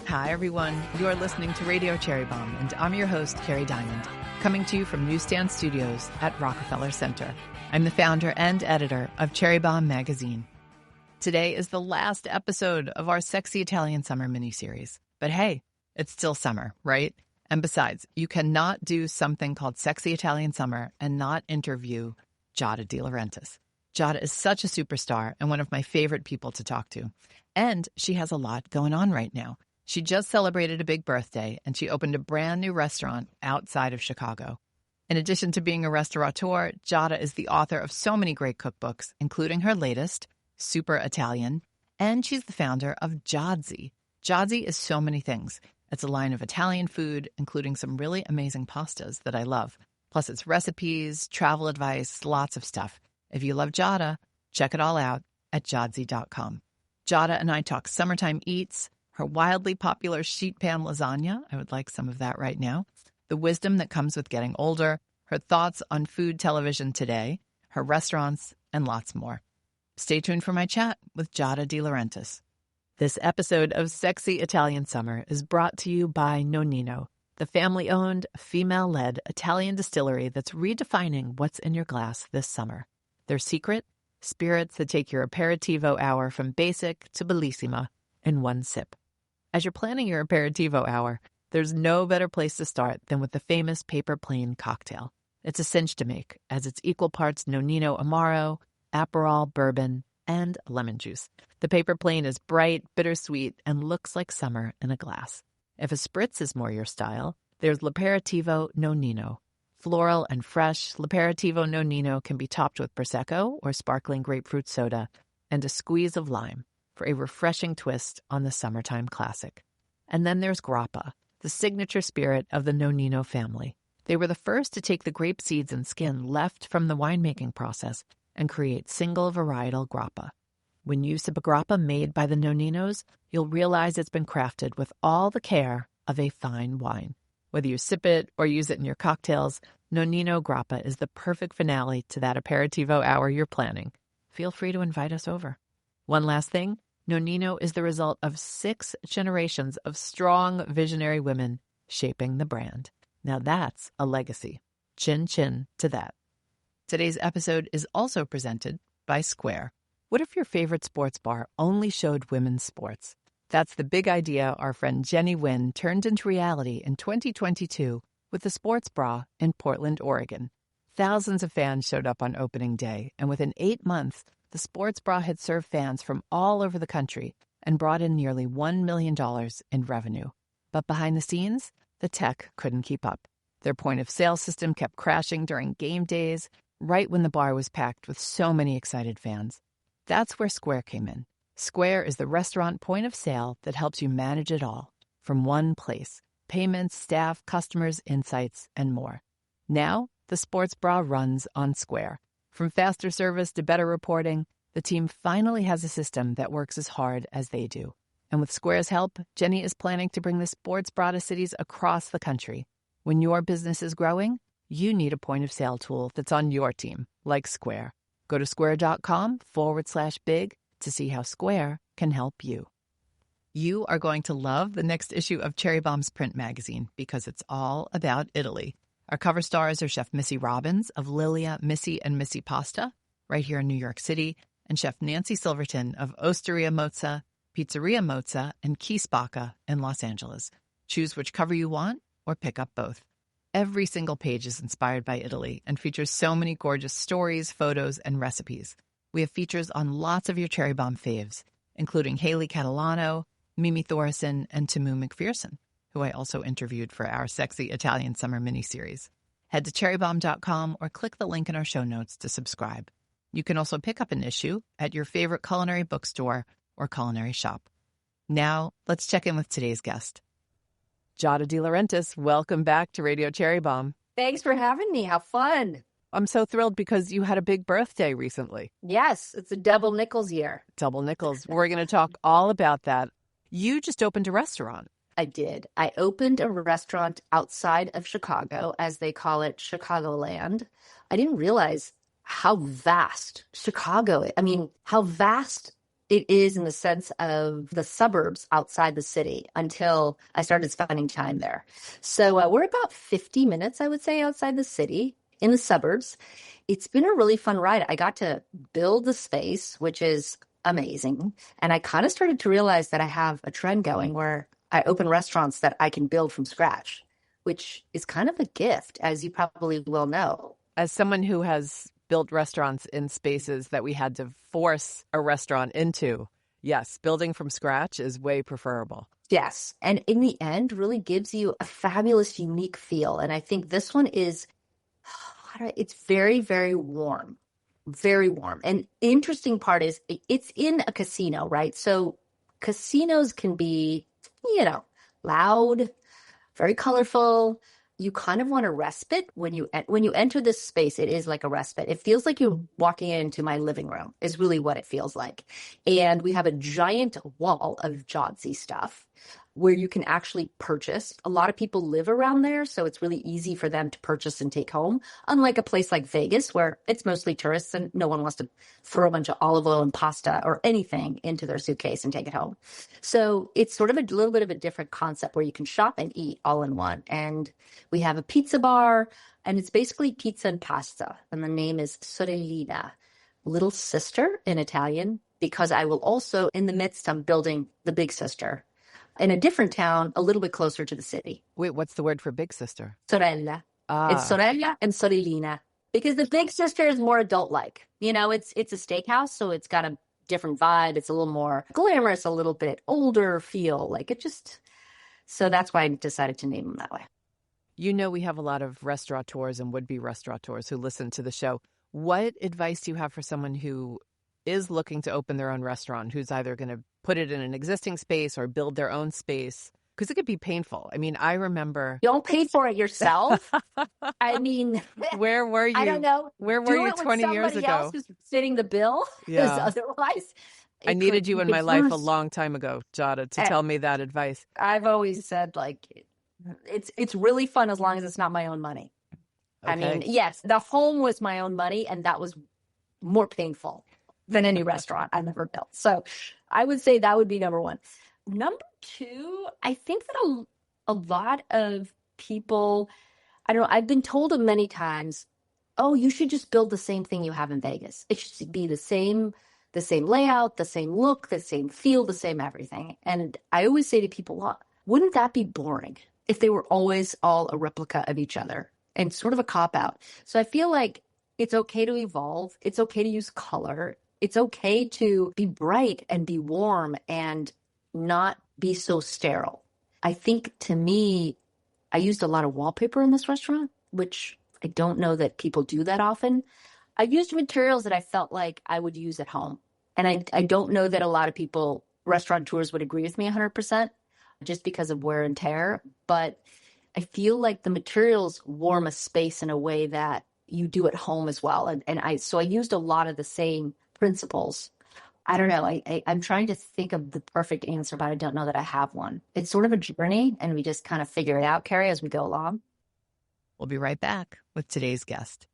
Hi, everyone. You're listening to Radio Cherry Bombe, and I'm your host, Carrie Diamond, coming to you from Newsstand Studios at Rockefeller Center. I'm the founder and editor of Cherry Bombe magazine. Today is the last episode of our Sexy Italian Summer miniseries. But hey, it's still summer, right? And besides, you cannot do something called Sexy Italian Summer and not interview Giada De Laurentiis. Giada is such a superstar and one of my favorite people to talk to. And she has a lot going on right now. She just celebrated a big birthday, and she opened a brand new restaurant outside of Chicago. In addition to being a restaurateur, Giada is the author of so many great cookbooks, including her latest, Super Italian, and she's the founder of Giadzy. Giadzy is so many things. It's a line of Italian food, including some really amazing pastas that I love. Plus it's recipes, travel advice, lots of stuff. If you love Giada, check it all out at giadzy.com. Giada and I talk summertime eats, her wildly popular sheet pan lasagna, I would like some of that right now, the wisdom that comes with getting older, her thoughts on food television today, her restaurants, and lots more. Stay tuned for my chat with Giada De Laurentiis. This episode of Sexy Italian Summer is brought to you by Nonino, the family-owned, female-led Italian distillery that's redefining what's in your glass this summer. Their secret? Spirits that take your aperitivo hour from basic to bellissima in one sip. As you're planning your aperitivo hour, there's no better place to start than with the famous paper plane cocktail. It's a cinch to make, as it's equal parts Nonino Amaro, Aperol, bourbon, and lemon juice. The paper plane is bright, bittersweet, and looks like summer in a glass. If a spritz is more your style, there's L'Aperitivo Nonino. Floral and fresh, L'Aperitivo Nonino can be topped with Prosecco or sparkling grapefruit soda and a squeeze of lime for a refreshing twist on the summertime classic. And then there's Grappa, the signature spirit of the Nonino family. They were the first to take the grape seeds and skin left from the winemaking process and create single varietal grappa. When you sip a grappa made by the Noninos, you'll realize it's been crafted with all the care of a fine wine. Whether you sip it or use it in your cocktails, Nonino grappa is the perfect finale to that aperitivo hour you're planning. Feel free to invite us over. One last thing, Nonino is the result of 6 generations of strong, visionary women shaping the brand. Now that's a legacy. Chin chin to that. Today's episode is also presented by Square. What if your favorite sports bar only showed women's sports? That's the big idea our friend Jenny Wynn turned into reality in 2022 with the sports bra in Portland, Oregon. Thousands of fans showed up on opening day, and within 8 months, the sports bra had served fans from all over the country and brought in nearly $1 million in revenue. But behind the scenes, the tech couldn't keep up. Their point-of-sale system kept crashing during game days, right when the bar was packed with so many excited fans. That's where Square came in. Square is the restaurant point of sale that helps you manage it all from one place: payments, staff, customers, insights, and more. Now, the sports bra runs on Square. From faster service to better reporting, the team finally has a system that works as hard as they do. And with Square's help, Jenny is planning to bring the sports bra to cities across the country. When your business is growing, you need a point-of-sale tool that's on your team, like Square. Go to square.com/big to see how Square can help you. You are going to love the next issue of Cherry Bombe's print magazine because it's all about Italy. Our cover stars are Chef Missy Robbins of Lilia, Missy and Missy Pasta, right here in New York City, and Chef Nancy Silverton of Osteria Mozza, Pizzeria Mozza, and Chi Spacca in Los Angeles. Choose which cover you want or pick up both. Every single page is inspired by Italy and features so many gorgeous stories, photos, and recipes. We have features on lots of your Cherry Bombe faves, including Haley Catalano, Mimi Thoresen, and Tamu McPherson, who I also interviewed for our Sexy Italian Summer miniseries. Head to cherrybombe.com or click the link in our show notes to subscribe. You can also pick up an issue at your favorite culinary bookstore or culinary shop. Now, let's check in with today's guest. Giada De Laurentiis, welcome back to Radio Cherry Bombe. Thanks for having me. How fun. I'm so thrilled because you had a big birthday recently. Yes, it's a double nickels year. Double nickels. We're going to talk all about that. You just opened a restaurant. I did. I opened a restaurant outside of Chicago, as they call it, Chicagoland. I didn't realize how vast Chicago is. I mean, how vast It is in the sense of the suburbs outside the city until I started spending time there. So we're about 50 minutes, I would say, outside the city in the suburbs. It's been a really fun ride. I got to build the space, which is amazing. And I kind of started to realize that I have a trend going where I open restaurants that I can build from scratch, which is kind of a gift, as you probably will know. As someone who has built restaurants in spaces that we had to force a restaurant into, yes, building from scratch is way preferable. Yes. And in the end, really gives you a fabulous, unique feel. And I think this one is, it's very, very warm. Very warm. And interesting part is it's in a casino, right? So casinos can be, loud, very colorful. You kind of want a respite when you enter this space. It is like a respite. It feels like you're walking into my living room is really what it feels like. And we have a giant wall of Jodzi stuff where you can actually purchase. A lot of people live around there, so it's really easy for them to purchase and take home, unlike a place like Vegas where it's mostly tourists and no one wants to throw a bunch of olive oil and pasta or anything into their suitcase and take it home. So it's sort of a little bit of a different concept where you can shop and eat all in one. And we have a pizza bar, and it's basically pizza and pasta, and the name is Sorellina, little sister in Italian, because I will also, in the midst, I'm building the big sister in a different town, a little bit closer to the city. Wait, what's the word for big sister? Sorella. It's sorella and sorellina. Because the big sister is more adult-like. It's a steakhouse, so it's got a different vibe. It's a little more glamorous, a little bit older feel. So that's why I decided to name them that way. We have a lot of restaurateurs and would-be restaurateurs who listen to the show. What advice do you have for someone who is looking to open their own restaurant, who's either going to put it in an existing space or build their own space? Because it could be painful. I mean, I remember... Don't pay for it yourself. I mean... Where were you? I don't know. Where were you 20 years ago? Somebody else who's fitting the bill. Yeah. Otherwise... I needed you in my life a long time ago, Giada, to tell me that advice. I've always said, it's really fun as long as it's not my own money. Okay. I mean, yes, the home was my own money, and that was more painful than any restaurant I've ever built. So I would say that would be number one. Number two, I think that a lot of people, I don't know, I've been told many times, oh, you should just build the same thing you have in Vegas. It should be the same layout, the same look, the same feel, the same everything. And I always say to people, well, wouldn't that be boring if they were always all a replica of each other and sort of a cop-out? So I feel like it's okay to evolve. It's okay to use color. It's okay to be bright and be warm and not be so sterile. I think, to me, I used a lot of wallpaper in this restaurant, which I don't know that people do that often. I used materials that I felt like I would use at home. And I don't know that a lot of people, restaurateurs, would agree with me 100% just because of wear and tear. But I feel like the materials warm a space in a way that you do at home as well. So I used a lot of the same principles. I don't know. I'm trying to think of the perfect answer, but I don't know that I have one. It's sort of a journey, and we just kind of figure it out, Carrie, as we go along. We'll be right back with today's guest.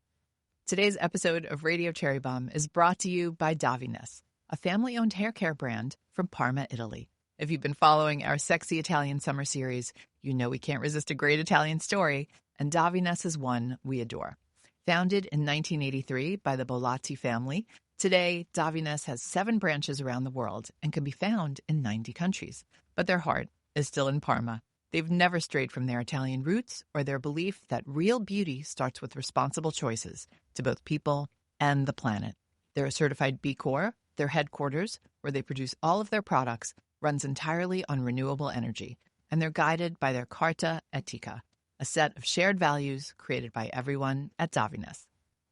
Today's episode of Radio Cherry Bombe is brought to you by Davines, a family-owned hair care brand from Parma, Italy. If you've been following our Sexy Italian Summer series, you know we can't resist a great Italian story, and Davines is one we adore. Founded in 1983 by the Bolatti family, today Davines has 7 branches around the world and can be found in 90 countries. But their heart is still in Parma. They've never strayed from their Italian roots or their belief that real beauty starts with responsible choices to both people and the planet. They're a certified B Corp. Their headquarters, where they produce all of their products, runs entirely on renewable energy, and they're guided by their Carta Etica, a set of shared values created by everyone at Davines.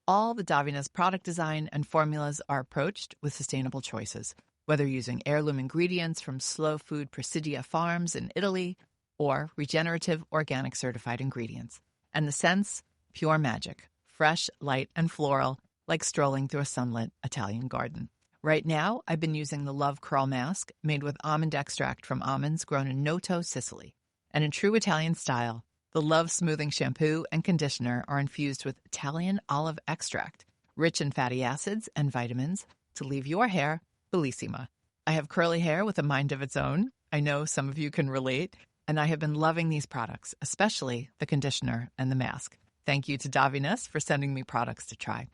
All the Davines product design and formulas are approached with sustainable choices, whether using heirloom ingredients from Slow Food Presidia farms in Italy or regenerative organic certified ingredients. And the scents, pure magic, fresh, light, and floral, like strolling through a sunlit Italian garden. Right now, I've been using the Love Curl Mask made with almond extract from almonds grown in Noto, Sicily. And in true Italian style, the Love Smoothing Shampoo and Conditioner are infused with Italian olive extract, rich in fatty acids and vitamins to leave your hair bellissima. I have curly hair with a mind of its own. I know some of you can relate, and I have been loving these products, especially the conditioner and the mask. Thank you to Davines for sending me products to try.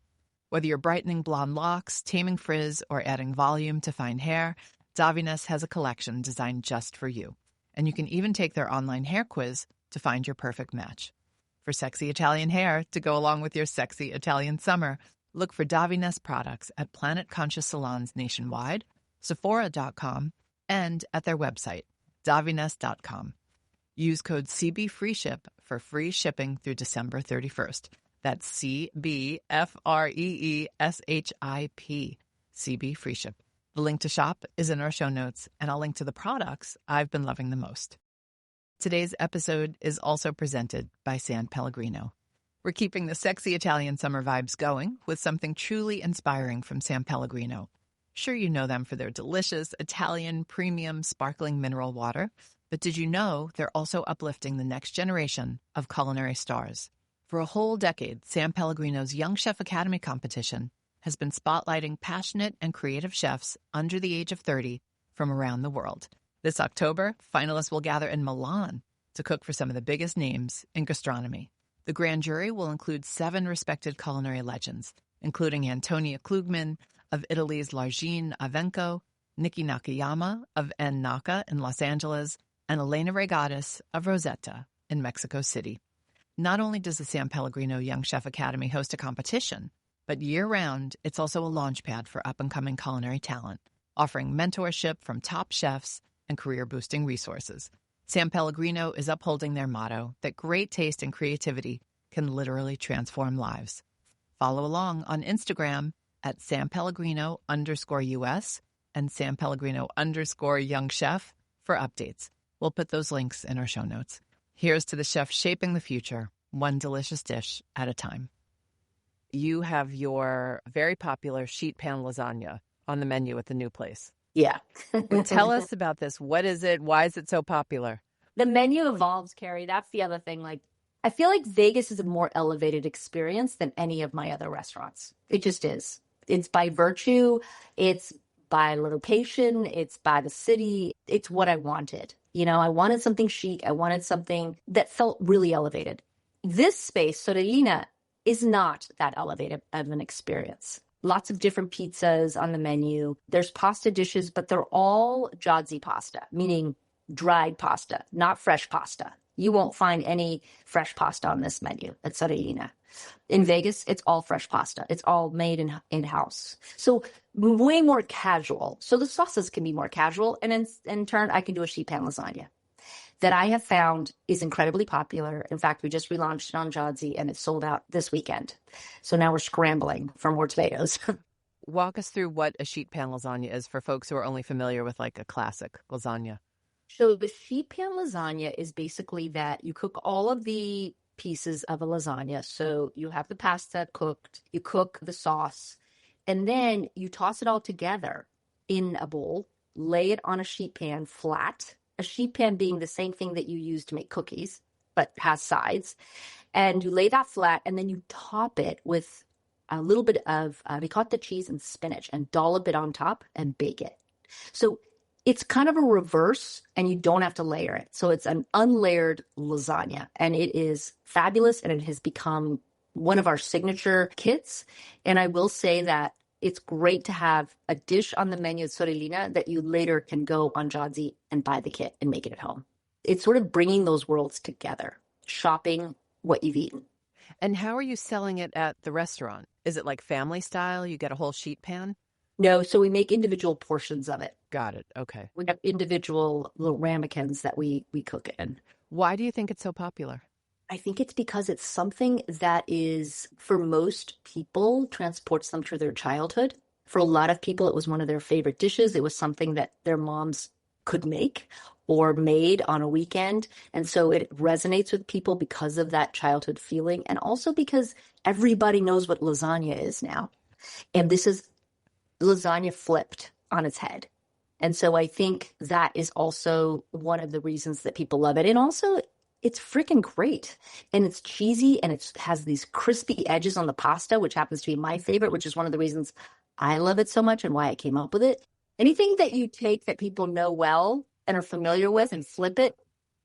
Whether you're brightening blonde locks, taming frizz, or adding volume to fine hair, Davines has a collection designed just for you. And you can even take their online hair quiz to find your perfect match. For sexy Italian hair to go along with your sexy Italian summer, look for Davines products at Planet Conscious salons nationwide, Sephora.com, and at their website, Davines.com. Use code CBFreeShip for free shipping through December 31st. That's CBFREESHIP. CBFreeShip. The link to shop is in our show notes, and I'll link to the products I've been loving the most. Today's episode is also presented by S.Pellegrino. We're keeping the sexy Italian summer vibes going with something truly inspiring from S.Pellegrino. Sure, you know them for their delicious Italian premium sparkling mineral water, but did you know they're also uplifting the next generation of culinary stars? For a whole decade, S.Pellegrino's Young Chef Academy competition has been spotlighting passionate and creative chefs under the age of 30 from around the world. This October, finalists will gather in Milan to cook for some of the biggest names in gastronomy. The grand jury will include 7 respected culinary legends, including Antonia Klugman of Italy's Largine Avenco, Nikki Nakayama of N Naka in Los Angeles, and Elena Regatas of Rosetta in Mexico City. Not only does the S.Pellegrino Young Chef Academy host a competition, but year-round, it's also a launchpad for up-and-coming culinary talent, offering mentorship from top chefs and career-boosting resources. S.Pellegrino is upholding their motto that great taste and creativity can literally transform lives. Follow along on Instagram at @SamPellegrino_US and @SamPellegrino_YoungChef for updates. We'll put those links in our show notes. Here's to the chef shaping the future, one delicious dish at a time. You have your very popular sheet pan lasagna on the menu at the new place. Yeah. Tell us about this. What is it? Why is it so popular? The menu evolves, Carrie. That's the other thing. I feel like Vegas is a more elevated experience than any of my other restaurants. It just is. It's by virtue. It's by location. It's by the city. It's what I wanted. I wanted something chic. I wanted something that felt really elevated. This space, Sorellina, is not that elevated of an experience. Lots of different pizzas on the menu. There's pasta dishes, but they're all giadzi pasta, meaning dried pasta, not fresh pasta. You won't find any fresh pasta on this menu at Sorellina. In Vegas, it's all fresh pasta. It's all made in-house. So way more casual. So the sauces can be more casual. And in turn, I can do a sheet pan lasagna that I have found is incredibly popular. In fact, we just relaunched it on Giadzi and it's sold out this weekend. So now we're scrambling for more tomatoes. Walk us through what a sheet pan lasagna is for folks who are only familiar with a classic lasagna. So the sheet pan lasagna is basically that you cook all of the pieces of a lasagna. So you have the pasta cooked, you cook the sauce, and then you toss it all together in a bowl, lay it on a sheet pan flat, a sheet pan being the same thing that you use to make cookies, but has sides. And you lay that flat, and then you top it with a little bit of ricotta cheese and spinach and dollop it on top and bake it. So it's kind of a reverse, and you don't have to layer it. So it's an unlayered lasagna, and it is fabulous, and it has become one of our signature kits. And I will say that it's great to have a dish on the menu at Sorellina that you later can go on Giadzi and buy the kit and make it at home. It's sort of bringing those worlds together, shopping what you've eaten. And how are you selling it at the restaurant? Is it like family style? You get a whole sheet pan? No, so we make individual portions of it. Got it. Okay. We have individual little ramekins that we cook in. Why do you think it's so popular? I think it's because it's something that is, for most people, transports them to their childhood. For a lot of people, it was one of their favorite dishes. It was something that their moms could make or made on a weekend. And so it resonates with people because of that childhood feeling, and also because everybody knows what lasagna is now. And this is lasagna flipped on its head. And so I think that is also one of the reasons that people love it. And also, it's freaking great. And it's cheesy, and it has these crispy edges on the pasta, which happens to be my favorite, which is one of the reasons I love it so much and why I came up with it. Anything that you take that people know well and are familiar with and flip it,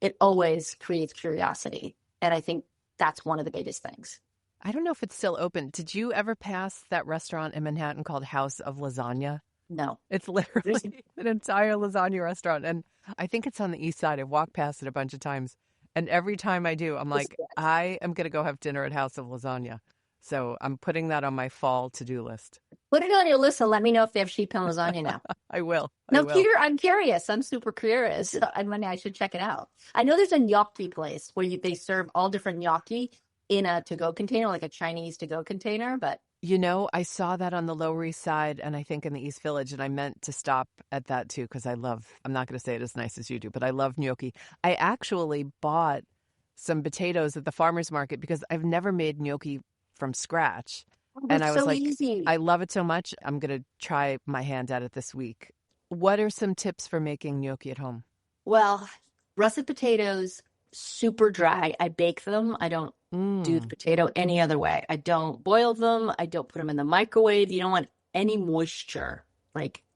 it always creates curiosity. And I think that's one of the biggest things. I don't know if it's still open. Did you ever pass that restaurant in Manhattan called House of Lasagna? No. It's literally an entire lasagna restaurant. And I think it's on the east side. I've walked past it a bunch of times. And every time I do, I'm like, I am going to go have dinner at House of Lasagna. So I'm putting that on my fall to-do list. Put it on your list and let me know if they have sheep and lasagna now. I will. No, Peter, I'm curious. I'm super curious. I should check it out. I know there's a gnocchi place where they serve all different gnocchi in a to-go container, like a Chinese to-go container, but I saw that on the Lower East Side and I think in the East Village, and I meant to stop at that too because I'm not going to say it as nice as you do, but I love gnocchi. I actually bought some potatoes at the farmer's market because I've never made gnocchi from scratch. And I was so like, easy. I love it so much. I'm going to try my hand at it this week. What are some tips for making gnocchi at home? Well, russet potatoes, super dry. I bake them. I don't do the potato any other way. I don't boil them. I don't put them in the microwave. You don't want any moisture,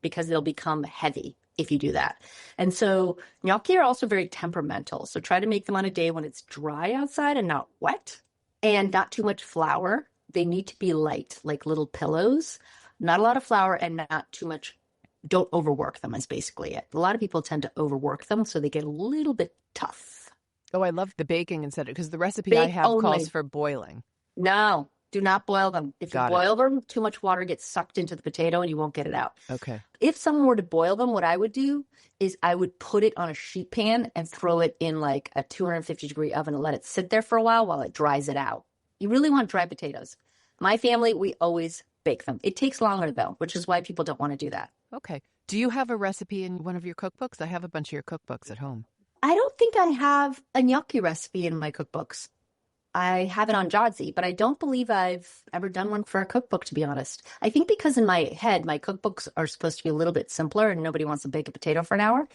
because they'll become heavy if you do that. And so gnocchi are also very temperamental. So try to make them on a day when it's dry outside and not wet and not too much flour. They need to be light, like little pillows, not a lot of flour and not too much. Don't overwork them is basically it. A lot of people tend to overwork them, so they get a little bit tough. Oh, I love the baking instead because the recipe I have calls for boiling. No, do not boil them. If you boil them, too much water gets sucked into the potato and you won't get it out. Okay. If someone were to boil them, what I would do is I would put it on a sheet pan and throw it in like a 250-degree oven and let it sit there for a while it dries it out. You really want dry potatoes. My family, we always bake them. It takes longer though, which is why people don't want to do that. Okay. Do you have a recipe in one of your cookbooks? I have a bunch of your cookbooks at home. I don't think I have a gnocchi recipe in my cookbooks. I have it on Jotzy, but I don't believe I've ever done one for a cookbook, to be honest. I think because in my head, my cookbooks are supposed to be a little bit simpler and nobody wants to bake a potato for an hour.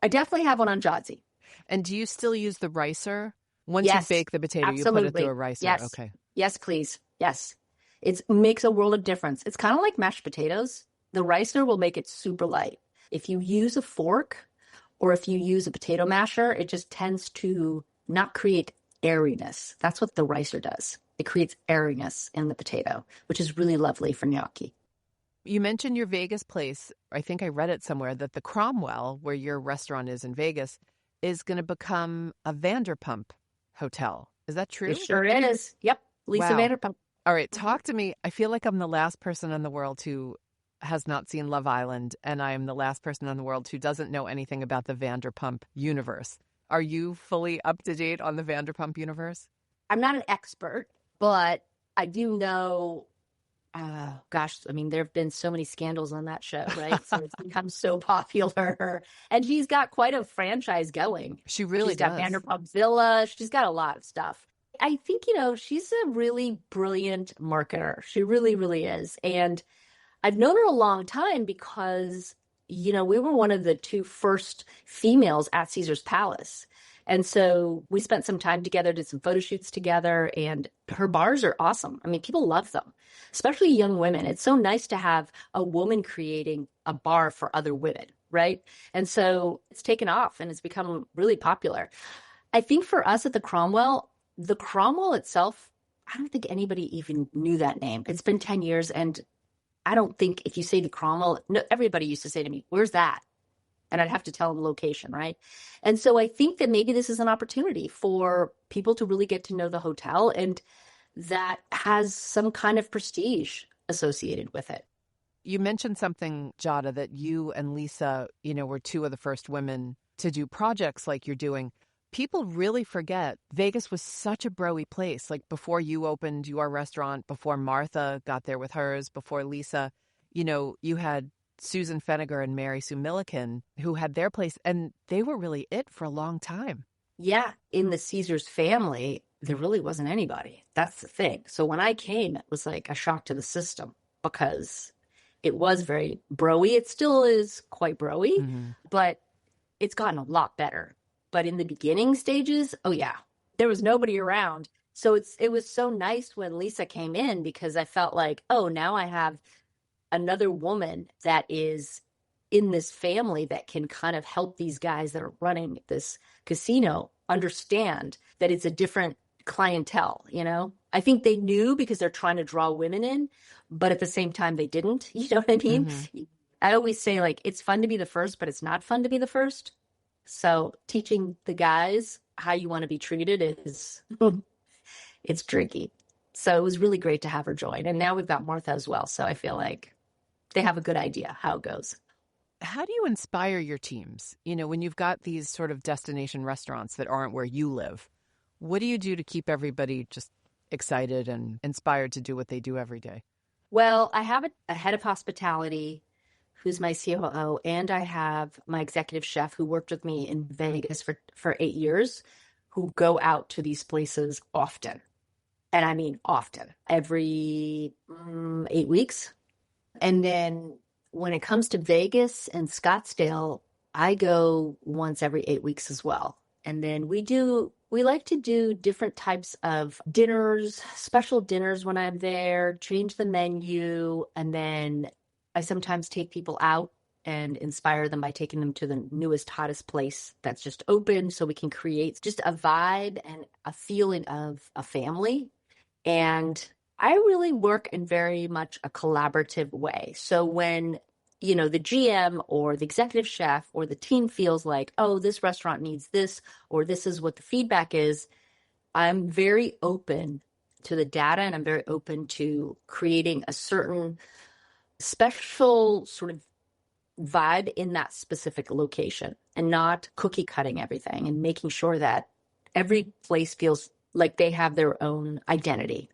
I definitely have one on Jotzy. And do you still use the ricer? Once you bake the potato, absolutely. You put it through a ricer? Yes. Okay. Yes, please. Yes. It makes a world of difference. It's kind of like mashed potatoes. The ricer will make it super light. If you use a fork or if you use a potato masher, it just tends to not create airiness. That's what the ricer does. It creates airiness in the potato, which is really lovely for gnocchi. You mentioned your Vegas place. I think I read it somewhere that the Cromwell, where your restaurant is in Vegas, is going to become a Vanderpump hotel. Is that true? It sure is. Yep. Lisa Vanderpump. All right. Talk to me. I feel like I'm the last person in the world who has not seen Love Island, and I am the last person in the world who doesn't know anything about the Vanderpump universe. Are you fully up to date on the Vanderpump universe? I'm not an expert, but I do know, there have been so many scandals on that show, right? So it's become so popular. And she's got quite a franchise going. She really She's got Vanderpump Villa. She's got a lot of stuff. I think, she's a really brilliant marketer. She really, really is. And I've known her a long time because, we were one of the two first females at Caesar's Palace. And so we spent some time together, did some photo shoots together, and her bars are awesome. I mean, people love them, especially young women. It's so nice to have a woman creating a bar for other women, right? And so it's taken off and it's become really popular. I think for us at the Cromwell itself, I don't think anybody even knew that name. It's been 10 years and I don't think if you say the Cromwell, no, everybody used to say to me, where's that? And I'd have to tell them the location, right? And so I think that maybe this is an opportunity for people to really get to know the hotel, and that has some kind of prestige associated with it. You mentioned something, Giada, that you and Lisa, were two of the first women to do projects like you're doing. People really forget Vegas was such a broy place. Like before you opened your restaurant, before Martha got there with hers, before Lisa, you had Susan Feniger and Mary Sue Milliken who had their place, and they were really it for a long time. Yeah. In the Caesars family, there really wasn't anybody. That's the thing. So when I came, it was like a shock to the system because it was very broy. It still is quite broy, but it's gotten a lot better. But in the beginning stages, oh yeah, there was nobody around. So it was so nice when Lisa came in because I felt like, oh, now I have another woman that is in this family that can kind of help these guys that are running this casino understand that it's a different clientele, you know? I think they knew because they're trying to draw women in, but at the same time they didn't. You know what I mean? Mm-hmm. I always say, like, it's fun to be the first, but it's not fun to be the first. So teaching the guys how you want to be treated is, it's tricky. So it was really great to have her join. And now we've got Martha as well. So I feel like they have a good idea how it goes. How do you inspire your teams? You know, when you've got these sort of destination restaurants that aren't where you live, what do you do to keep everybody just excited and inspired to do what they do every day? Well, I have a head of hospitality who's my COO, and I have my executive chef who worked with me in Vegas for 8 years, who go out to these places often. And I mean often, every 8 weeks. And then when it comes to Vegas and Scottsdale, I go once every 8 weeks as well. And then we like to do different types of dinners, special dinners when I'm there, change the menu. And then I sometimes take people out and inspire them by taking them to the newest, hottest place that's just open, so we can create just a vibe and a feeling of a family. And I really work in very much a collaborative way. So when, you know, the GM or the executive chef or the team feels like, oh, this restaurant needs this, or this is what the feedback is, I'm very open to the data, and I'm very open to creating a certain special sort of vibe in that specific location, and not cookie cutting everything, and making sure that every place feels like they have their own identity.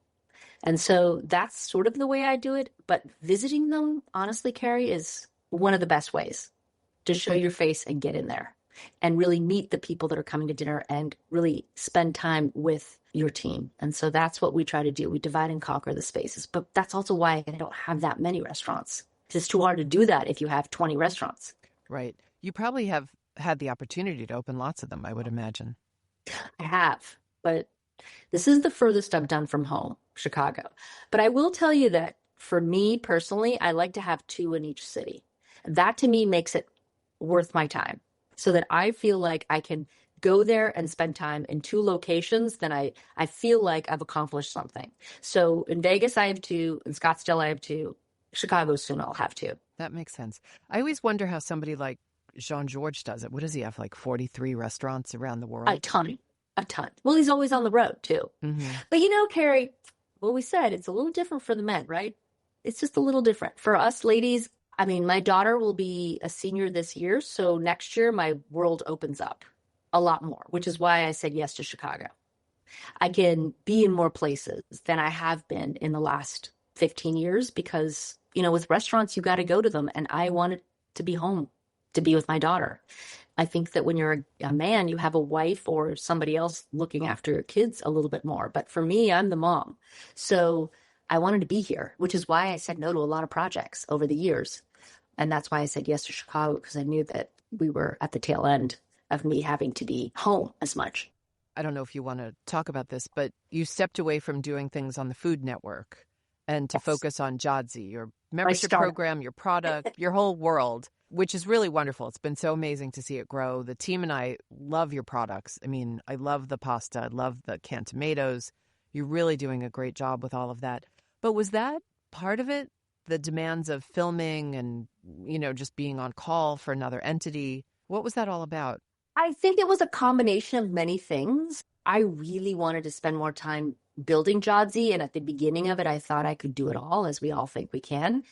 And so that's sort of the way I do it. But visiting them, honestly, Carrie, is one of the best ways to show your face and get in there and really meet the people that are coming to dinner and really spend time with your team. And so that's what we try to do. We divide and conquer the spaces. But that's also why I don't have that many restaurants. It's too hard to do that if you have 20 restaurants. Right. You probably have had the opportunity to open lots of them, I would imagine. I have, but this is the furthest I've done from home, Chicago. But I will tell you that for me personally, I like to have 2 in each city. That to me makes it worth my time, so that I feel like I can go there and spend time in 2 locations. Then I feel like I've accomplished something. So in Vegas, I have 2. In Scottsdale, I have 2. Chicago, soon I'll have 2. That makes sense. I always wonder how somebody like Jean-Georges does it. What does he have, like 43 restaurants around the world? A ton. Well, he's always on the road too. Mm-hmm. But you know, Carrie, what we said, it's a little different for the men, right? It's just a little different. For us ladies, I mean, my daughter will be a senior this year. So next year, my world opens up a lot more, which is why I said yes to Chicago. I can be in more places than I have been in the last 15 years because, you know, with restaurants, you got to go to them. And I wanted to be home to be with my daughter. I think that when you're a man, you have a wife or somebody else looking after your kids a little bit more. But for me, I'm the mom. So I wanted to be here, which is why I said no to a lot of projects over the years. And that's why I said yes to Chicago, because I knew that we were at the tail end of me having to be home as much. I don't know if you want to talk about this, but you stepped away from doing things on the Food Network and to focus on Giada, your membership program, your product, your whole world, which is really wonderful. It's been so amazing to see it grow. The team and I love your products. I mean, I love the pasta. I love the canned tomatoes. You're really doing a great job with all of that. But was that part of it? The demands of filming and, you know, just being on call for another entity. What was that all about? I think it was a combination of many things. I really wanted to spend more time building Giada, and at the beginning of it, I thought I could do it all, as we all think we can.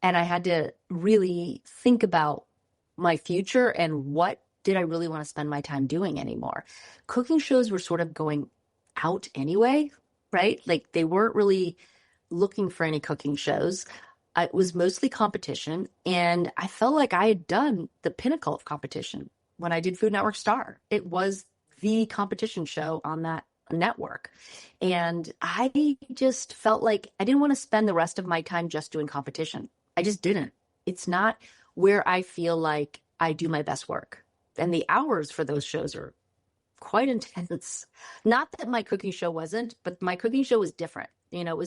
And I had to really think about my future and what did I really want to spend my time doing anymore. Cooking shows were sort of going out anyway, right? Like they weren't really looking for any cooking shows. It was mostly competition. And I felt like I had done the pinnacle of competition when I did Food Network Star. It was the competition show on that network. And I just felt like I didn't want to spend the rest of my time just doing competition. I just didn't. It's not where I feel like I do my best work. And the hours for those shows are quite intense. Not that my cooking show wasn't, but my cooking show was different. You know,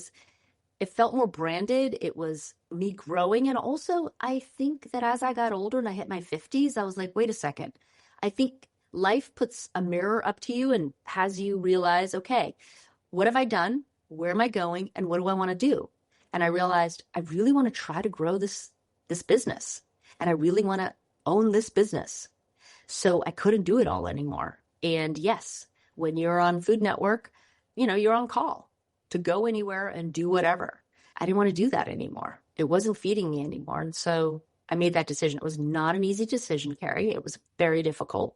it felt more branded. It was me growing. And also, I think that as I got older and I hit my 50s, I was like, wait a second. I think life puts a mirror up to you and has you realize, okay, what have I done? Where am I going? And what do I want to do? And I realized I really want to try to grow this business. And I really want to own this business. So I couldn't do it all anymore. And yes, when you're on Food Network, you're on call to go anywhere and do whatever. I didn't want to do that anymore. It wasn't feeding me anymore. And so I made that decision. It was not an easy decision, Carrie. It was very difficult.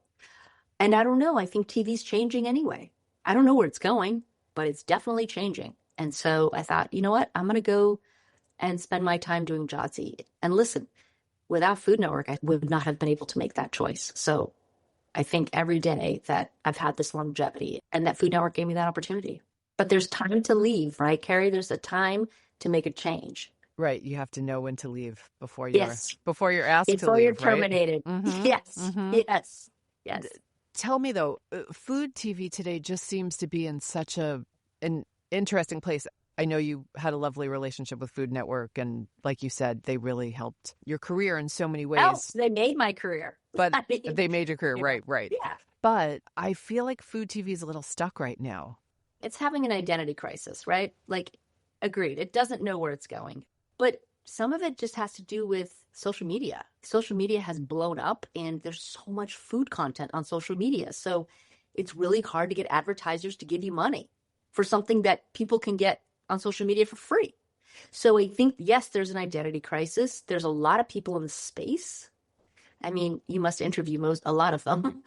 And I don't know. I think TV's changing anyway. I don't know where it's going, but it's definitely changing. And so I thought, you know what? I'm going to go and spend my time doing Jotzi. And listen, without Food Network, I would not have been able to make that choice. So I think every day that I've had this longevity and that Food Network gave me that opportunity. But there's time to leave, right, Carrie? There's a time to make a change. Right. You have to know when to leave before you're asked to leave. Before you're terminated. Right? Mm-hmm. Yes. Mm-hmm. Yes. Tell me though, food TV today just seems to be in such an interesting place. I know you had a lovely relationship with Food Network, and like you said, they really helped your career in so many ways. Oh, they made my career. But they made your career, right. Yeah. But I feel like food TV is a little stuck right now. It's having an identity crisis, right? Like, agreed. It doesn't know where it's going. But some of it just has to do with social media. Social media has blown up, and there's so much food content on social media. So it's really hard to get advertisers to give you money for something that people can get on social media for free. So I think, yes, there's an identity crisis. There's a lot of people in the space. I mean, you must interview a lot of them.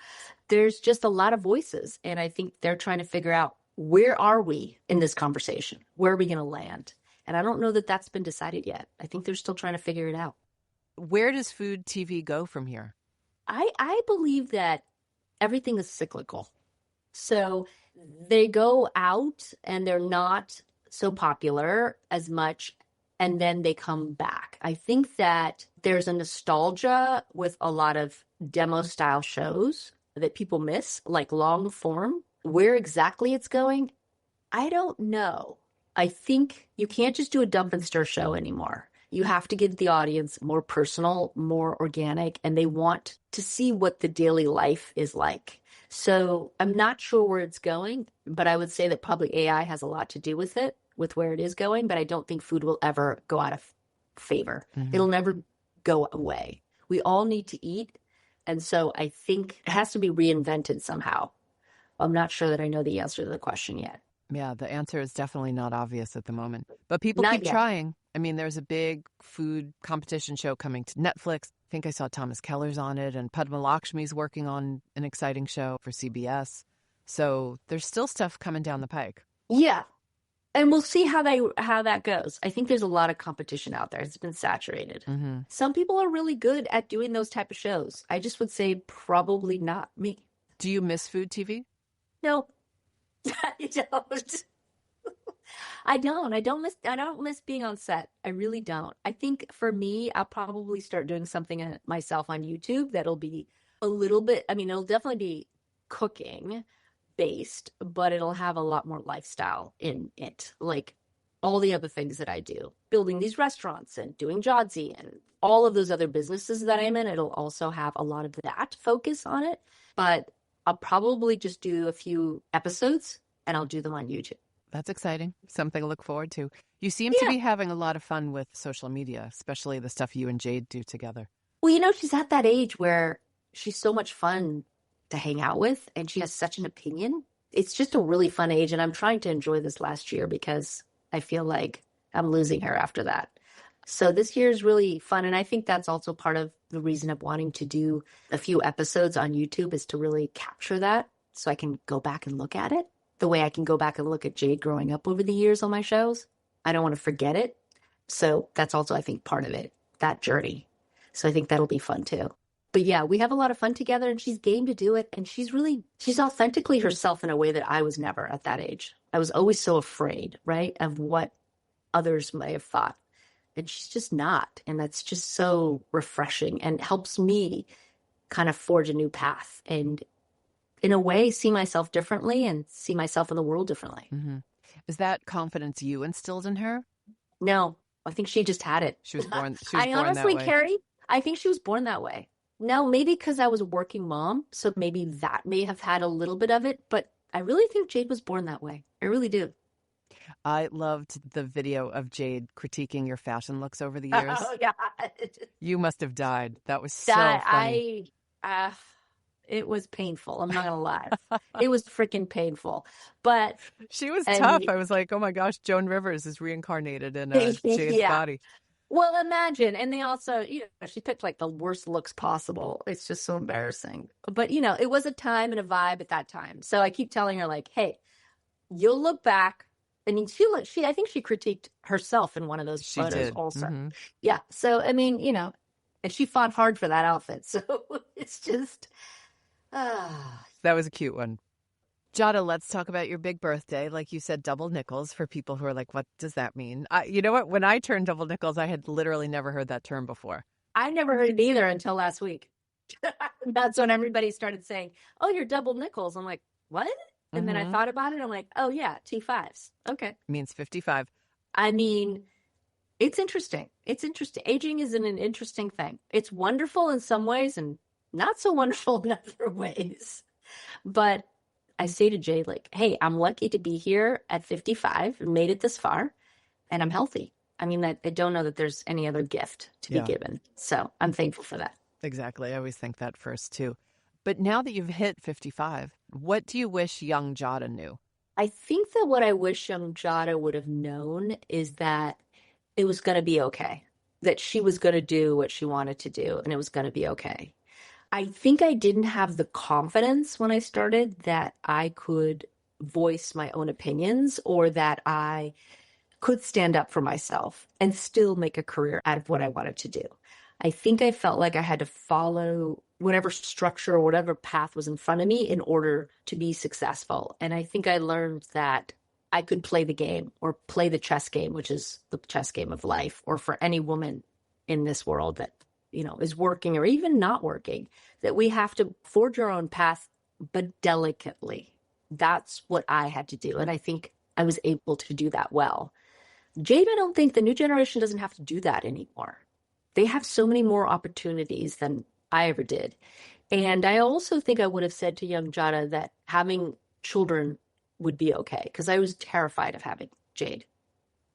There's just a lot of voices. And I think they're trying to figure out, where are we in this conversation? Where are we going to land? And I don't know that that's been decided yet. I think they're still trying to figure it out. Where does food TV go from here? I believe that everything is cyclical. So they go out and they're not so popular as much, and then they come back. I think that there's a nostalgia with a lot of demo style shows that people miss, like long form. Where exactly it's going, I don't know. I think you can't just do a dump and stir show anymore. You have to give the audience more personal, more organic, and they want to see what the daily life is like. So I'm not sure where it's going, but I would say that probably AI has a lot to do with it, with where it is going, but I don't think food will ever go out of favor. Mm-hmm. It'll never go away. We all need to eat. And so I think it has to be reinvented somehow. I'm not sure that I know the answer to the question yet. Yeah, the answer is definitely not obvious at the moment. But people keep trying. I mean, there's a big food competition show coming to Netflix. I think I saw Thomas Keller's on it, and Padma Lakshmi's working on an exciting show for CBS. So there's still stuff coming down the pike. Yeah. And we'll see how that goes. I think there's a lot of competition out there. It's been saturated. Mm-hmm. Some people are really good at doing those type of shows. I just would say probably not me. Do you miss food TV? No, I don't. I don't miss being on set. I really don't. I think for me, I'll probably start doing something myself on YouTube that'll be a little bit, it'll definitely be cooking based, but it'll have a lot more lifestyle in it. Like all the other things that I do, building these restaurants and doing Jotzi and all of those other businesses that I'm in, it'll also have a lot of that focus on it. But I'll probably just do a few episodes and I'll do them on YouTube. That's exciting. Something to look forward to. You seem to be having a lot of fun with social media, especially the stuff you and Jade do together. Well, she's at that age where she's so much fun to hang out with and she has such an opinion. It's just a really fun age. And I'm trying to enjoy this last year because I feel like I'm losing her after that. So this year is really fun. And I think that's also part of the reason of wanting to do a few episodes on YouTube is to really capture that so I can go back and look at it the way I can go back and look at Jade growing up over the years on my shows. I don't want to forget it. So that's also, I think, part of it, that journey. So I think that'll be fun too. But yeah, we have a lot of fun together and she's game to do it. And she's authentically herself in a way that I was never at that age. I was always so afraid, right, of what others may have thought. And she's just not. And that's just so refreshing and helps me kind of forge a new path and in a way see myself differently and see myself in the world differently. Mm-hmm. Is that confidence you instilled in her? No, I think she just had it. She was born Honestly, that way. Carrie, I think she was born that way. No, maybe because I was a working mom, so maybe that may have had a little bit of it, but I really think Jade was born that way. I really do. I loved the video of Jade critiquing your fashion looks over the years. Oh, God. You must have died. That was so funny. It was painful. I'm not going to lie. It was freaking painful. But she was tough. I was like, oh my gosh, Joan Rivers is reincarnated in Jade's body. Well, imagine. And they also, she picked like the worst looks possible. It's just so embarrassing. But, it was a time and a vibe at that time. So I keep telling her like, hey, you'll look back. I mean, I think she critiqued herself in one of those photos also. Mm-hmm. Yeah. So, I mean, and she fought hard for that outfit. So it's just, That was a cute one. Giada, let's talk about your big birthday. Like you said, double nickels for people who are like, what does that mean? You know what? When I turned double nickels, I had literally never heard that term before. I never heard it either until last week. That's when everybody started saying, oh, you're double nickels. I'm like, what? And then I thought about it. I'm like, oh, yeah, T5s. Okay. Means 55. I mean, it's interesting. It's interesting. Aging is an interesting thing. It's wonderful in some ways and not so wonderful in other ways. But I say to Jade, like, hey, I'm lucky to be here at 55 and made it this far, and I'm healthy. I mean, I don't know that there's any other gift to be given. So I'm thankful for that. Exactly. I always think that first, too. But now that you've hit 55, what do you wish young Giada knew? I think that what I wish young Giada would have known is that it was going to be okay, that she was going to do what she wanted to do, and it was going to be okay. I think I didn't have the confidence when I started that I could voice my own opinions or that I could stand up for myself and still make a career out of what I wanted to do. I think I felt like I had to follow whatever structure or whatever path was in front of me in order to be successful. And I think I learned that I could play the game or play the chess game, which is the chess game of life, or for any woman in this world that, is working or even not working, that we have to forge our own path, but delicately. That's what I had to do. And I think I was able to do that well. Jade, I don't think the new generation doesn't have to do that anymore. They have so many more opportunities than I ever did. And I also think I would have said to young Giada that having children would be okay, because I was terrified of having Jade.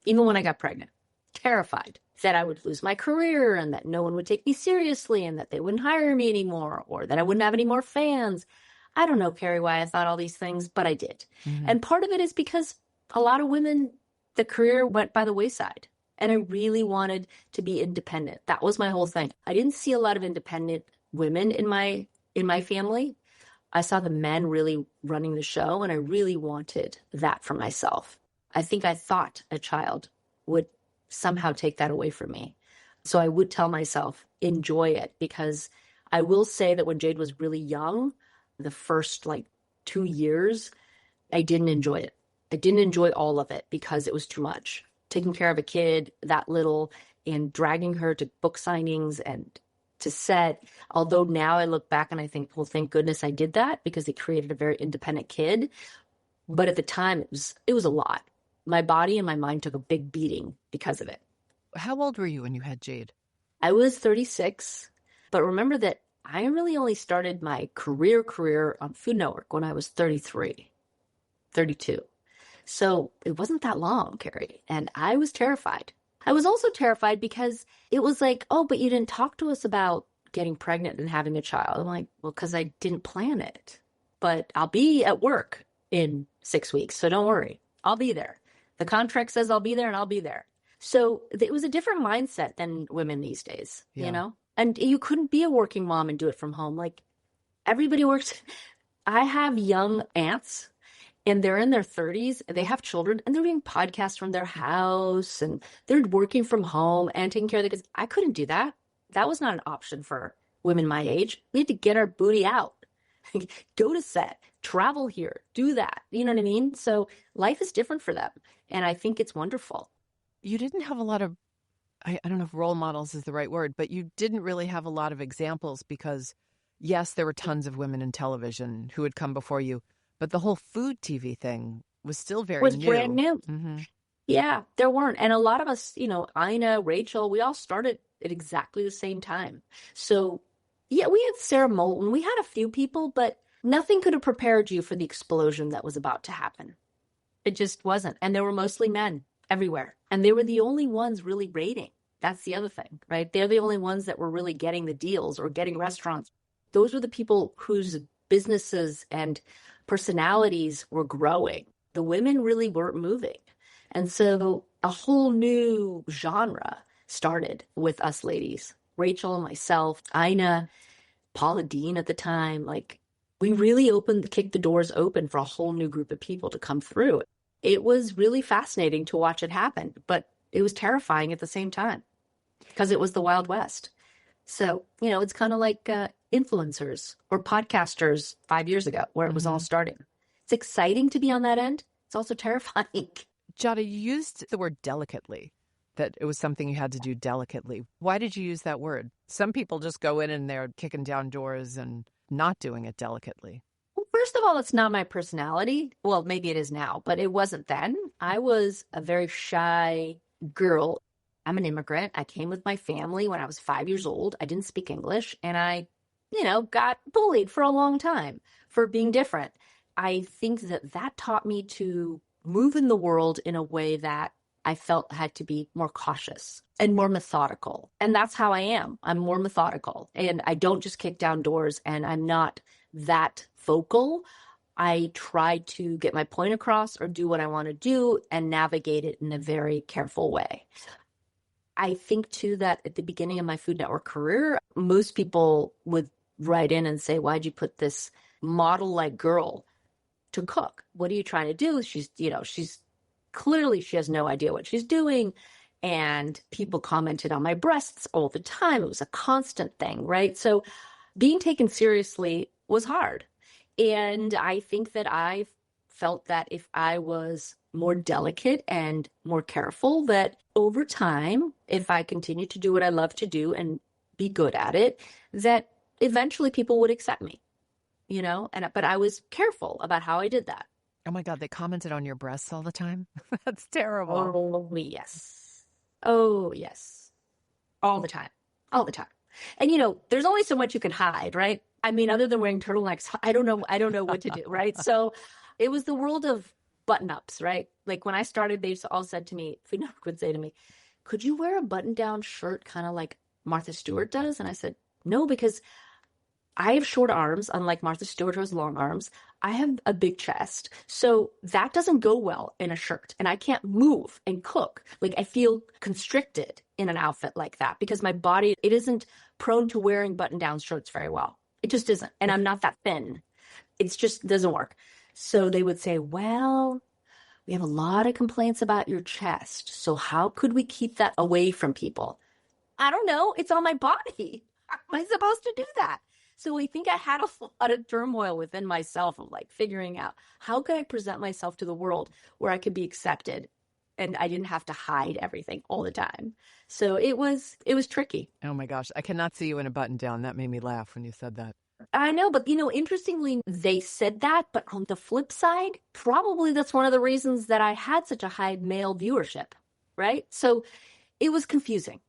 Even when I got pregnant, terrified that I would lose my career and that no one would take me seriously and that they wouldn't hire me anymore or that I wouldn't have any more fans. I don't know, Carrie, why I thought all these things, but I did. Mm-hmm. And part of it is because a lot of women, the career went by the wayside. And I really wanted to be independent. That was my whole thing. I didn't see a lot of independent women in my family. I saw the men really running the show, and I really wanted that for myself. I think I thought a child would somehow take that away from me. So I would tell myself, enjoy it, because I will say that when Jade was really young, the first 2 years, I didn't enjoy it. I didn't enjoy all of it because it was too much. Taking care of a kid that little and dragging her to book signings and to set. Although now I look back and I think, well, thank goodness I did that because it created a very independent kid. But at the time, it was a lot. My body and my mind took a big beating because of it. How old were you when you had Jade? I was 36. But remember that I really only started my career on Food Network when I was 33, 32. So it wasn't that long, Carrie. And I was terrified. I was also terrified because it was like, oh, but you didn't talk to us about getting pregnant and having a child. I'm like, well, because I didn't plan it. But I'll be at work in 6 weeks. So don't worry. I'll be there. The contract says I'll be there and I'll be there. So it was a different mindset than women these days, And you couldn't be a working mom and do it from home. Like everybody works. I have young aunts. And they're in their 30s, they have children, and they're doing podcasts from their house, and they're working from home and taking care of the kids. I couldn't do that. That was not an option for women my age. We had to get our booty out, go to set, travel here, do that. You know what I mean? So life is different for them, and I think it's wonderful. You didn't have a lot of, I don't know if role models is the right word, but you didn't really have a lot of examples because, yes, there were tons of women in television who had come before you. But the whole food TV thing was still very new. Was brand new. Mm-hmm. Yeah, there weren't. And a lot of us, Ina, Rachel, we all started at exactly the same time. So, yeah, we had Sarah Moulton. We had a few people, but nothing could have prepared you for the explosion that was about to happen. It just wasn't. And there were mostly men everywhere. And they were the only ones really rating. That's the other thing, right? They're the only ones that were really getting the deals or getting restaurants. Those were the people whose businesses and personalities were growing. The women really weren't moving. And so a whole new genre started with us ladies. Rachel, myself, Ina, Paula Dean at the time. Like, we really kicked the doors open for a whole new group of people to come through. It was really fascinating to watch it happen, but it was terrifying at the same time because it was the Wild West. So, it's kind of like influencers or podcasters 5 years ago where it was all starting. It's exciting to be on that end. It's also terrifying. Giada, you used the word delicately, that it was something you had to do delicately. Why did you use that word? Some people just go in and they're kicking down doors and not doing it delicately. Well, first of all, it's not my personality. Well, maybe it is now, but it wasn't then. I was a very shy girl. I'm an immigrant. I came with my family when I was 5 years old. I didn't speak English, and I, got bullied for a long time for being different. I think that taught me to move in the world in a way that I felt had to be more cautious and more methodical. And that's how I am. I'm more methodical, and I don't just kick down doors, and I'm not that vocal. I try to get my point across or do what I want to do and navigate it in a very careful way. I think too that at the beginning of my Food Network career, most people would write in and say, why'd you put this model-like girl to cook? What are you trying to do? She's clearly, she has no idea what she's doing. And people commented on my breasts all the time. It was a constant thing, right? So being taken seriously was hard. And I think that I felt that if I was more delicate and more careful, that over time, if I continued to do what I love to do and be good at it, that eventually people would accept me, but I was careful about how I did that. Oh my God, they commented on your breasts all the time? That's terrible. Oh, yes. Oh, yes. All the time. All the time. And, there's only so much you can hide, right? I mean, other than wearing turtlenecks, I don't know what to do, right? So it was the world of button-ups, right? Like when I started, they all said to me, Food Network would say to me, could you wear a button-down shirt kind of like Martha Stewart does? And I said, no, because I have short arms, unlike Martha Stewart, who has long arms. I have a big chest. So that doesn't go well in a shirt. And I can't move and cook. Like, I feel constricted in an outfit like that because my body, it isn't prone to wearing button-down shirts very well. It just isn't. And I'm not that thin. It just doesn't work. So they would say, well, we have a lot of complaints about your chest. So how could we keep that away from people? I don't know. It's on my body. How am I supposed to do that? So I think I had a lot of turmoil within myself of like figuring out how could I present myself to the world where I could be accepted and I didn't have to hide everything all the time. So it was tricky. Oh my gosh, I cannot see you in a button down. That made me laugh when you said that. I know, but interestingly, they said that, but on the flip side, probably that's one of the reasons that I had such a high male viewership, right? So it was confusing.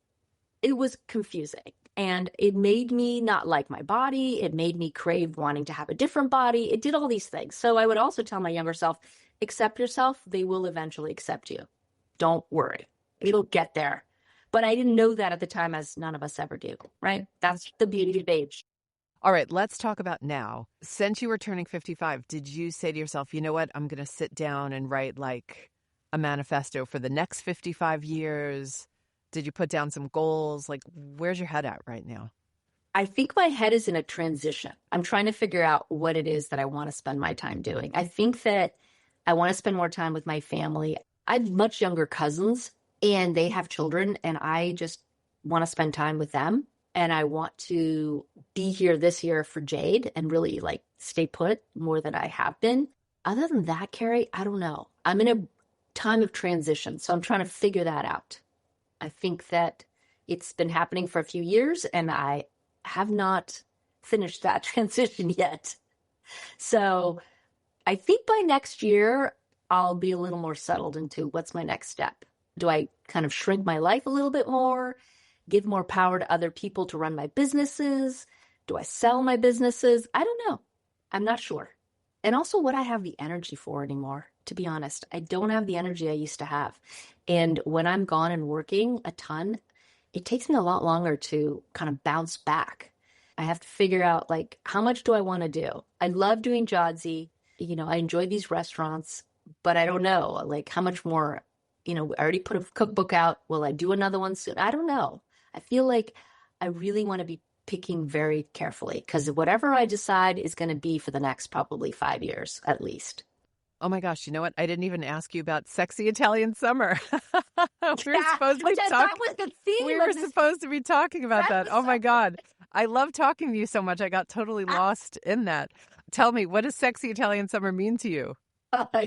It was confusing. And it made me not like my body. It made me crave wanting to have a different body. It did all these things. So I would also tell my younger self, accept yourself. They will eventually accept you. Don't worry. It'll get there. But I didn't know that at the time, as none of us ever do, right? That's the beauty of age. All right, let's talk about now. Since you were turning 55, did you say to yourself, you know what, I'm going to sit down and write like a manifesto for the next 55 years? Did you put down some goals? Like, where's your head at right now? I think my head is in a transition. I'm trying to figure out what it is that I want to spend my time doing. I think that I want to spend more time with my family. I have much younger cousins and they have children, and I just want to spend time with them. And I want to be here this year for Jade and really like stay put more than I have been. Other than that, Carrie, I don't know. I'm in a time of transition, so I'm trying to figure that out. I think that it's been happening for a few years and I have not finished that transition yet. So I think by next year, I'll be a little more settled into what's my next step. Do I kind of shrink my life a little bit more, give more power to other people to run my businesses? Do I sell my businesses? I don't know. I'm not sure. And also what I have the energy for anymore, to be honest. I don't have the energy I used to have. And when I'm gone and working a ton, it takes me a lot longer to kind of bounce back. I have to figure out, like, how much do I want to do? I love doing Jodzi. I enjoy these restaurants, but I don't know, like, how much more, I already put a cookbook out. Will I do another one soon? I don't know. I feel like I really want to be picking very carefully because whatever I decide is going to be for the next probably 5 years at least. Oh my gosh, you know what? I didn't even ask you about sexy Italian summer. We were supposed to be talking about that. Oh my God. I love talking to you so much. I got totally lost in that. Tell me, what does sexy Italian summer mean to you?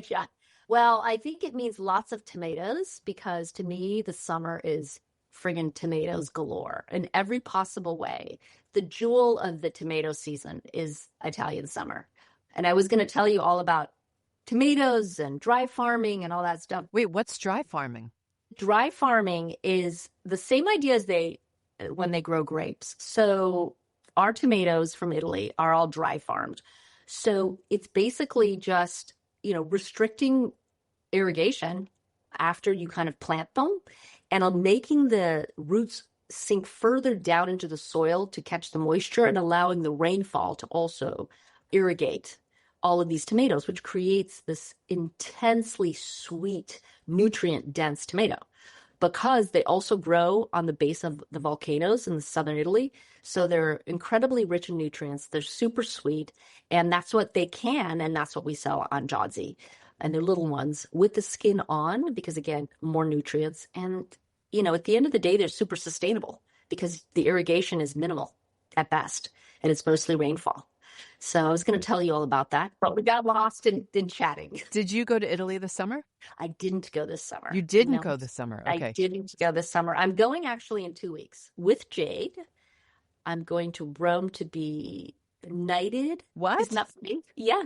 Yeah. Well, I think it means lots of tomatoes because to me, the summer is friggin' tomatoes galore in every possible way. The jewel of the tomato season is Italian summer. And I was going to tell you all about tomatoes and dry farming and all that stuff. Wait, what's dry farming? Dry farming is the same idea as when they grow grapes. So our tomatoes from Italy are all dry farmed. So it's basically just, restricting irrigation after you kind of plant them and making the roots sink further down into the soil to catch the moisture and allowing the rainfall to also irrigate all of these tomatoes, which creates this intensely sweet, nutrient-dense tomato. Because they also grow on the base of the volcanoes in southern Italy. So they're incredibly rich in nutrients. They're super sweet. And that's what they can. And that's what we sell on Jodzi. And they're little ones with the skin on because, again, more nutrients. And, at the end of the day, they're super sustainable because the irrigation is minimal at best. And it's mostly rainfall. So I was going to tell you all about that, but we got lost in chatting. Did you go to Italy this summer? I didn't go this summer. You didn't go this summer? Okay. I didn't go this summer. I'm going actually in 2 weeks with Jade. I'm going to Rome to be knighted. What? Isn't that funny? Yeah.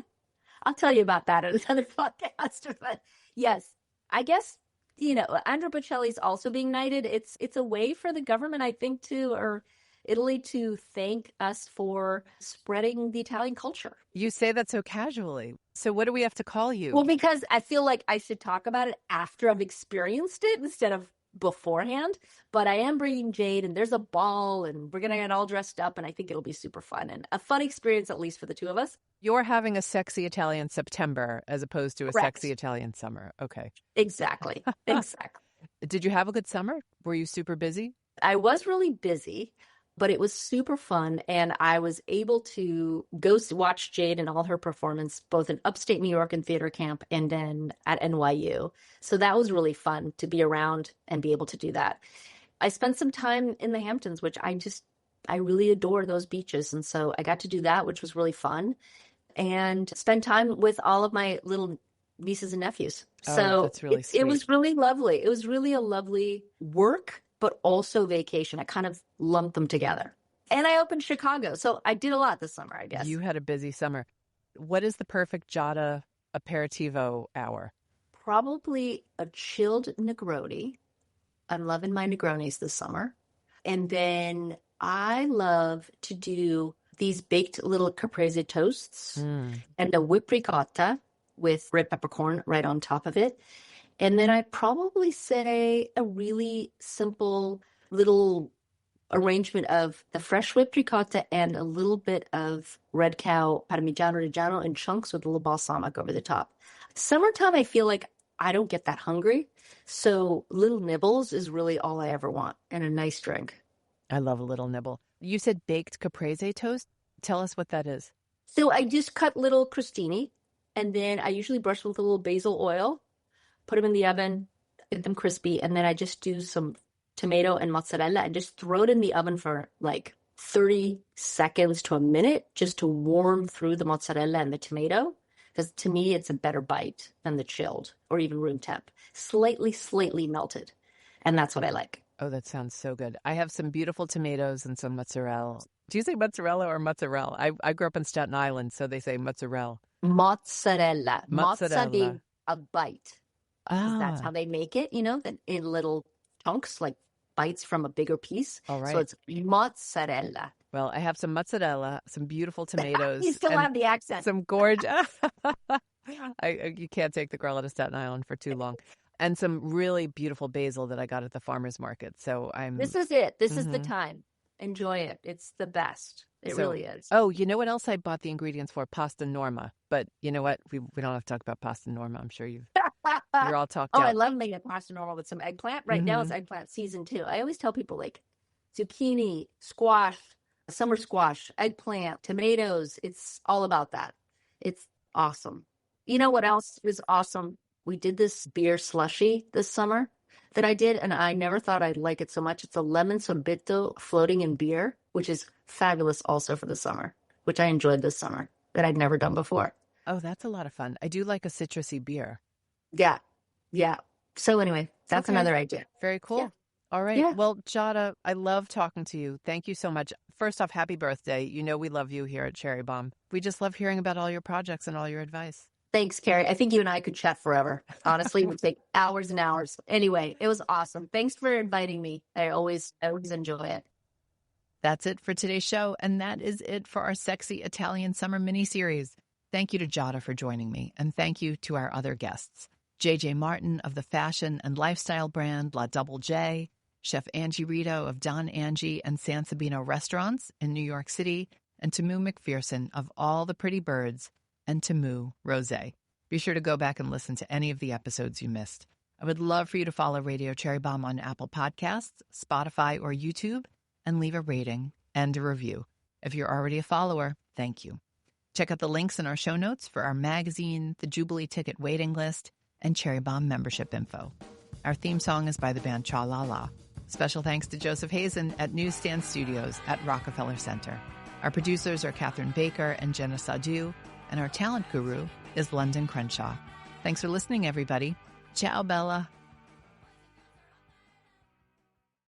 I'll tell you about that in another podcast. But yes, I guess, Andrea Bocelli's also being knighted. It's a way for the government, I think, or Italy to thank us for spreading the Italian culture. You say that so casually. So what do we have to call you? Well, because I feel like I should talk about it after I've experienced it instead of beforehand. But I am bringing Jade and there's a ball and we're going to get all dressed up and I think it'll be super fun and a fun experience, at least for the two of us. You're having a sexy Italian September as opposed to a Correct. Sexy Italian summer. Okay. Exactly. Exactly. Did you have a good summer? Were you super busy? I was really busy. But it was super fun, and I was able to go watch Jade and all her performance, both in upstate New York and theater camp and then at NYU. So that was really fun to be around and be able to do that. I spent some time in the Hamptons, which I really adore those beaches. And so I got to do that, which was really fun, and spend time with all of my little nieces and nephews. So that's really sweet. It was really lovely. It was really a lovely work, but also vacation. I kind of lumped them together. And I opened Chicago. So I did a lot this summer, I guess. You had a busy summer. What is the perfect Giada aperitivo hour? Probably a chilled Negroni. I'm loving my Negronis this summer. And then I love to do these baked little caprese toasts and a whipped ricotta with red peppercorn right on top of it. And then I'd probably say a really simple little arrangement of the fresh whipped ricotta and a little bit of red cow parmigiano reggiano in chunks with a little balsamic over the top. Summertime, I feel like I don't get that hungry. So little nibbles is really all I ever want, and a nice drink. I love a little nibble. You said baked caprese toast. Tell us what that is. So I just cut little crostini, and then I usually brush them with a little basil oil. Put them in the oven, get them crispy, and then I just do some tomato and mozzarella and just throw it in the oven for like 30 seconds to a minute just to warm through the mozzarella and the tomato. Because to me, it's a better bite than the chilled or even room temp. Slightly melted. And that's what I like. Oh, that sounds so good. I have some beautiful tomatoes and some mozzarella. Do you say mozzarella or mozzarella? I grew up in Staten Island, so they say mozzarella. Mozzarella. Mozzarella. a bite. 'Cause that's how they make it, then in little chunks, like bites from a bigger pice. All right. So it's mozzarella. Well, I have some mozzarella, some beautiful tomatoes. You still have the accent. Some gorgeous. You can't take the girl out of Staten Island for too long. And some really beautiful basil that I got at the farmer's market. So This is it. This is the time. Enjoy it. It's the best. It really is. Oh, you know what else I bought the ingredients for? Pasta Norma. But you know what? We don't have to talk about Pasta Norma. I'm sure you're all talked out. I love making pasta Norma with some eggplant. Right now it's eggplant season 2. I always tell people like zucchini, squash, summer squash, eggplant, tomatoes. It's all about that. It's awesome. You know what else is awesome? We did this beer slushy this summer that I did, and I never thought I'd like it so much. It's a lemon sorbito floating in beer, which is fabulous also for the summer, which I enjoyed this summer that I'd never done before. Oh, that's a lot of fun. I do like a citrusy beer. Yeah. So anyway, that's another idea. Very cool. Yeah. All right. Yeah. Well, Giada, I love talking to you. Thank you so much. First off, happy birthday. You know we love you here at Cherry Bombe. We just love hearing about all your projects and all your advice. Thanks, Carrie. I think you and I could chat forever. Honestly, we'd take hours and hours. Anyway, it was awesome. Thanks for inviting me. I always enjoy it. That's it for today's show, and that is it for our Sexy Italian Summer mini-series. Thank you to Giada for joining me, and thank you to our other guests. JJ Martin of the fashion and lifestyle brand La Double J, Chef Angie Rito of Don Angie and San Sabino Restaurants in New York City, and Tamu McPherson of All the Pretty Birds, and Tamu Rosé. Be sure to go back and listen to any of the episodes you missed. I would love for you to follow Radio Cherry Bombe on Apple Podcasts, Spotify, or YouTube, and leave a rating and a review. If you're already a follower, thank you. Check out the links in our show notes for our magazine, the Jubilee ticket waiting list, and Cherry Bombe membership info. Our theme song is by the band Cha La La. Special thanks to Joseph Hazen at Newsstand Studios at Rockefeller Center. Our producers are Catherine Baker and Jenna Sadu, and our talent guru is London Crenshaw. Thanks for listening, everybody. Ciao, Bella.